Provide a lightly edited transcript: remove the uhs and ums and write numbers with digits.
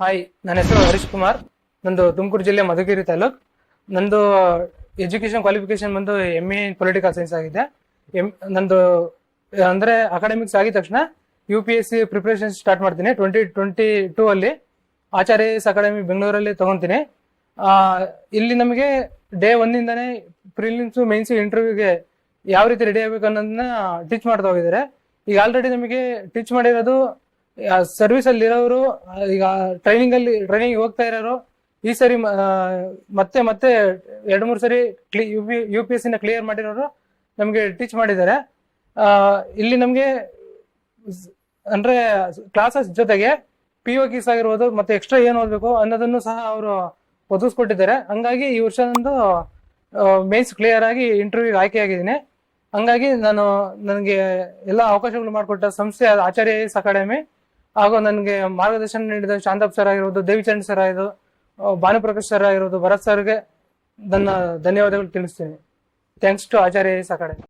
Hi, ನನ್ನ ಹೆಸರು ಹರೀಶ್ ಕುಮಾರ್. ನಂದು ತುಮಕೂರು ಜಿಲ್ಲೆ ಮಧುಗಿರಿ ತಾಲೂಕ್. ನಂದು ಎಜುಕೇಶನ್ ಕ್ವಾಲಿಫಿಕೇಶನ್ ಬಂದು MA ಇನ್ ಪೊಲಿಟಿಕಲ್ ಸೈನ್ಸ್ ಆಗಿದೆ. ನಂದು ಅಂದ್ರೆ ಅಕಾಡೆಮಿಕ್ಸ್ ಆಗಿದ ತಕ್ಷಣ UPSC ಪ್ರಿಪರೇಷನ್ ಸ್ಟಾರ್ಟ್ ಮಾಡ್ತೀನಿ. 2022 ಅಲ್ಲಿ ಆಚಾರ್ಯ ಅಕಾಡೆಮಿ ಬೆಂಗಳೂರಲ್ಲಿ ತಗೊಂತೀನಿ. ಇಲ್ಲಿ ನಮಗೆ ಡೇ 1 ಇಂದಾನೆ ಪ್ರಿಲಿಮ್ಸ್ ಮೇನ್ಸ್ ಇಂಟರ್ವ್ಯೂಗೆ ಯಾವ ರೀತಿ ರೆಡಿ ಆಗ್ಬೇಕು ಅನ್ನೋದನ್ನ ಟೀಚ್ ಮಾಡ್ತಾ ಹೋಗಿದ್ದಾರೆ. ಈಗ ಆಲ್ರೆಡಿ ನಮಗೆ ಟೀಚ್ ಮಾಡಿರೋದು ಸರ್ವಿಸ್ ಅಲ್ಲಿ ಇರೋರು, ಈಗ ಟ್ರೈನಿಂಗ್ ಹೋಗ್ತಾ ಇರೋರು, ಈ ಸರಿ ಮತ್ತೆ ಮತ್ತೆ 2-3 ಸರಿ UPSC ನ ಕ್ಲಿಯರ್ ಮಾಡಿರೋರು ನಮಗೆ ಟೀಚ್ ಮಾಡಿದ್ದಾರೆ. ಇಲ್ಲಿ ನಮಗೆ ಅಂದ್ರೆ ಕ್ಲಾಸಸ್ ಜೊತೆಗೆ POQs ಆಗಿರ್ಬೋದು ಮತ್ತೆ ಎಕ್ಸ್ಟ್ರಾ ಏನ್ ಓದ್ಬೇಕು ಅನ್ನೋದನ್ನು ಸಹ ಅವರು ಒದಗಿಸ್ಕೊಟ್ಟಿದ್ದಾರೆ. ಹಂಗಾಗಿ ಈ ವರ್ಷ ನಂದು ಮೇನ್ಸ್ ಕ್ಲಿಯರ್ ಆಗಿ ಇಂಟರ್ವ್ಯೂಗೆ ಆಯ್ಕೆಯಾಗಿದ್ದೀನಿ. ಹಂಗಾಗಿ ನನಗೆ ಎಲ್ಲ ಅವಕಾಶಗಳು ಮಾಡಿಕೊಟ್ಟ ಸಂಸ್ಥೆ ಆಚಾರ್ಯ ಅಕಾಡೆಮಿ, ಹಾಗೂ ನನಗೆ ಮಾರ್ಗದರ್ಶನ ನೀಡಿದ ಶಾಂತಪ್ ಸರ್ ಆಗಿರ್ಬೋದು, ದೇವಿಚರಣ್ ಸರ್ ಆಗಿರೋದು, ಭಾನುಪ್ರಕಾಶ್ ಸರ್ ಆಗಿರೋದು, ಭರತ್ ಸರ್ಗೆ ನನ್ನ ಧನ್ಯವಾದಗಳು ತಿಳಿಸ್ತೀನಿ. Thanks to Acharya academy.